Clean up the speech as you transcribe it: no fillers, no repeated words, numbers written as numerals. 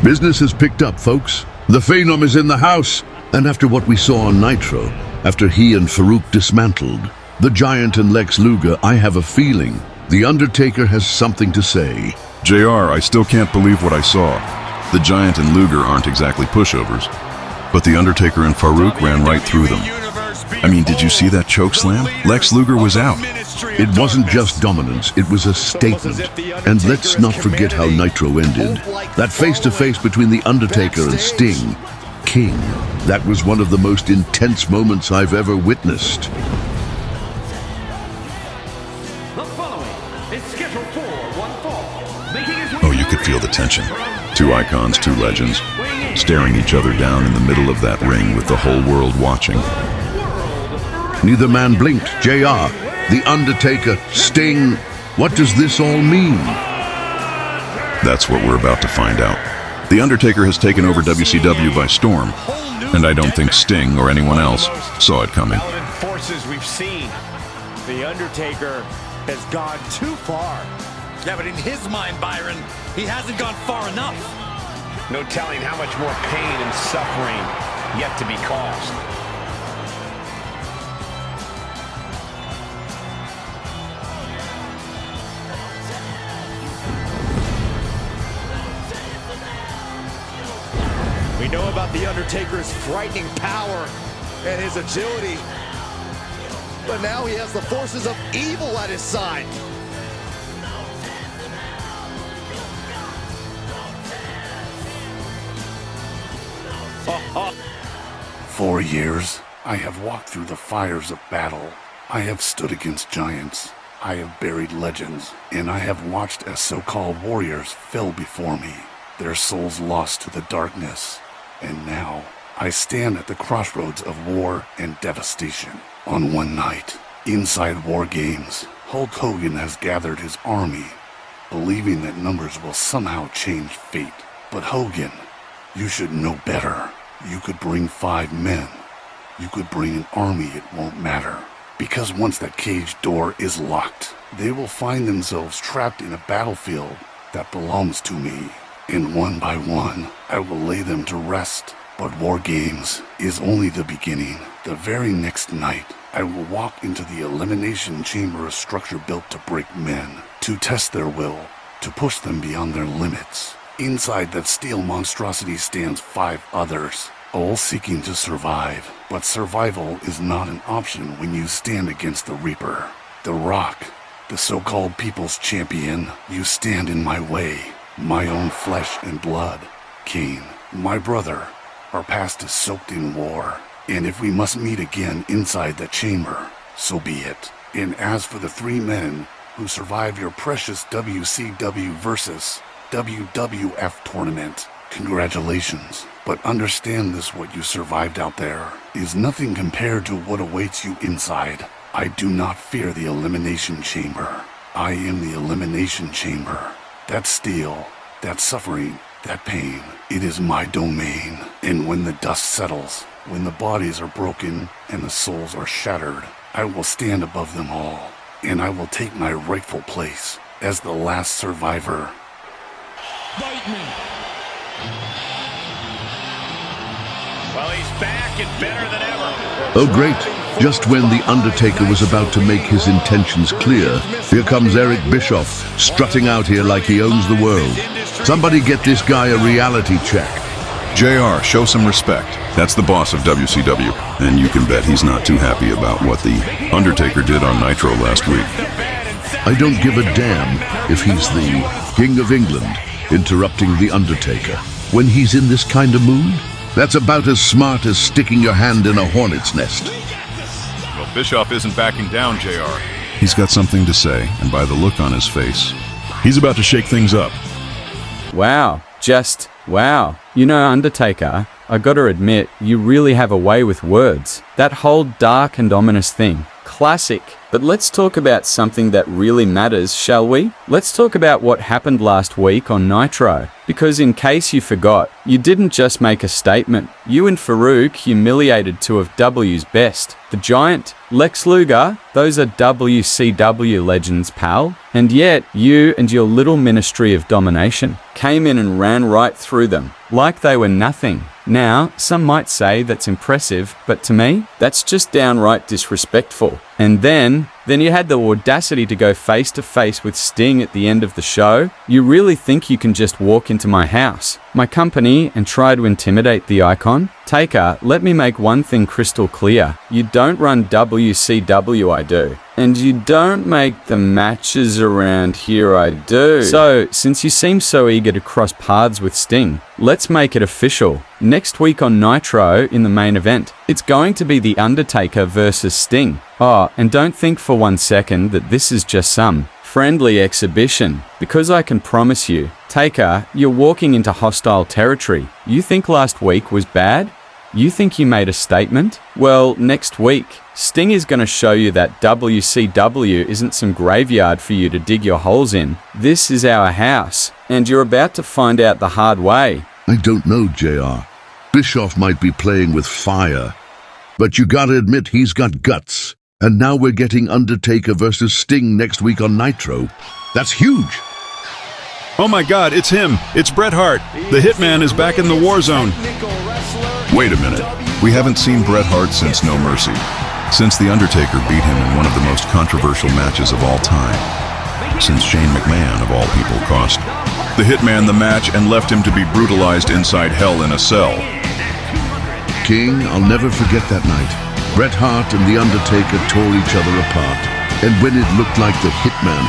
Business has picked up, folks. The Phenom is in the house. And after what we saw on Nitro, after he and Farouk dismantled the Giant and Lex Luger, I have a feeling the Undertaker has something to say. JR, I still can't believe what I saw. The Giant and Luger aren't exactly pushovers, but the Undertaker and Farouk ran right through them. I mean, did you see that choke slam? Lex Luger was out. It wasn't just dominance, it was a statement. And let's not forget how Nitro ended. That face-to-face between the Undertaker and Sting, King. That was one of the most intense moments I've ever witnessed. Oh, you could feel the tension. Two icons, two legends, staring each other down in the middle of that ring with the whole world watching. Neither man blinked. JR, The Undertaker, Sting. What does this all mean? That's what we're about to find out. The Undertaker has taken over WCW by storm, and I don't think Sting or anyone else saw it coming. Forces we've seen. The Undertaker has gone too far. Yeah, but in his mind, Byron, he hasn't gone far enough. No telling how much more pain and suffering yet to be caused. We know about the Undertaker's frightening power and his agility, but now he has the forces of evil at his side. For years, I have walked through the fires of battle. I have stood against giants. I have buried legends, and I have watched as so-called warriors fell before me, their souls lost to the darkness. And now, I stand at the crossroads of war and devastation. On one night, inside War Games, Hulk Hogan has gathered his army, believing that numbers will somehow change fate. But Hogan, you should know better. You could bring 5 men. You could bring an army, it won't matter. Because once that cage door is locked, they will find themselves trapped in a battlefield that belongs to me. And one by one, I will lay them to rest. But War Games is only the beginning. The very next night, I will walk into the elimination chamber, a structure built to break men, to test their will, to push them beyond their limits. Inside that steel monstrosity stands 5 others, all seeking to survive. But survival is not an option when you stand against the Reaper. The Rock, the so-called people's champion, you stand in my way. My own flesh and blood. Kane, my brother, our past is soaked in war. And if we must meet again inside that chamber, so be it. And as for the 3 men who survived your precious WCW versus WWF tournament, congratulations. But understand this: what you survived out there is nothing compared to what awaits you inside. I do not fear the elimination chamber. I am the elimination chamber. That steel, that suffering, that pain, it is my domain. And when the dust settles, when the bodies are broken and the souls are shattered, I will stand above them all, and I will take my rightful place as the last survivor. Bite me. Well, he's back and better than ever. Oh great, just when the Undertaker was about to make his intentions clear, here comes Eric Bischoff, strutting out here like he owns the world. Somebody get this guy a reality check. JR, show some respect. That's the boss of WCW, and you can bet he's not too happy about what the Undertaker did on Nitro last week. I don't give a damn if he's the King of England interrupting the Undertaker. When he's in this kind of mood, that's about as smart as sticking your hand in a hornet's nest. Well, Bischoff isn't backing down, JR. He's got something to say, and by the look on his face, he's about to shake things up. Wow, just wow. You know, Undertaker, I gotta admit, you really have a way with words. That whole dark and ominous thing. Classic. But let's talk about something that really matters, shall we? Let's talk about what happened last week on Nitro. Because in case you forgot, you didn't just make a statement. You and Farouk humiliated two of W's best. The Giant, Lex Luger, those are WCW legends, pal. And yet, you and your little ministry of domination came in and ran right through them, like they were nothing. Now, some might say that's impressive, but to me, that's just downright disrespectful. And then you had the audacity to go face to face with Sting at the end of the show? You really think you can just walk into my house, my company, and try to intimidate the icon? Taker, let me make one thing crystal clear. You don't run WCW, I do. And you don't make the matches around here, I do. So, since you seem so eager to cross paths with Sting, let's make it official. Next week on Nitro, in the main event, it's going to be The Undertaker versus Sting. Oh, and don't think for 1 second that this is just some friendly exhibition, because I can promise you, Taker, you're walking into hostile territory. You think last week was bad? You think you made a statement? Well, next week, Sting is going to show you that WCW isn't some graveyard for you to dig your holes in. This is our house, and you're about to find out the hard way. I don't know, JR. Bischoff might be playing with fire, but you gotta admit he's got guts. And now we're getting Undertaker versus Sting next week on Nitro. That's huge! Oh my God, it's him! It's Bret Hart! The Hitman is back in the war zone! Wait a minute. We haven't seen Bret Hart since No Mercy. Since The Undertaker beat him in one of the most controversial matches of all time. Since Shane McMahon, of all people, cost the Hitman the match and left him to be brutalized inside hell in a cell. King, I'll never forget that night. Bret Hart and The Undertaker tore each other apart. And when it looked like the Hitman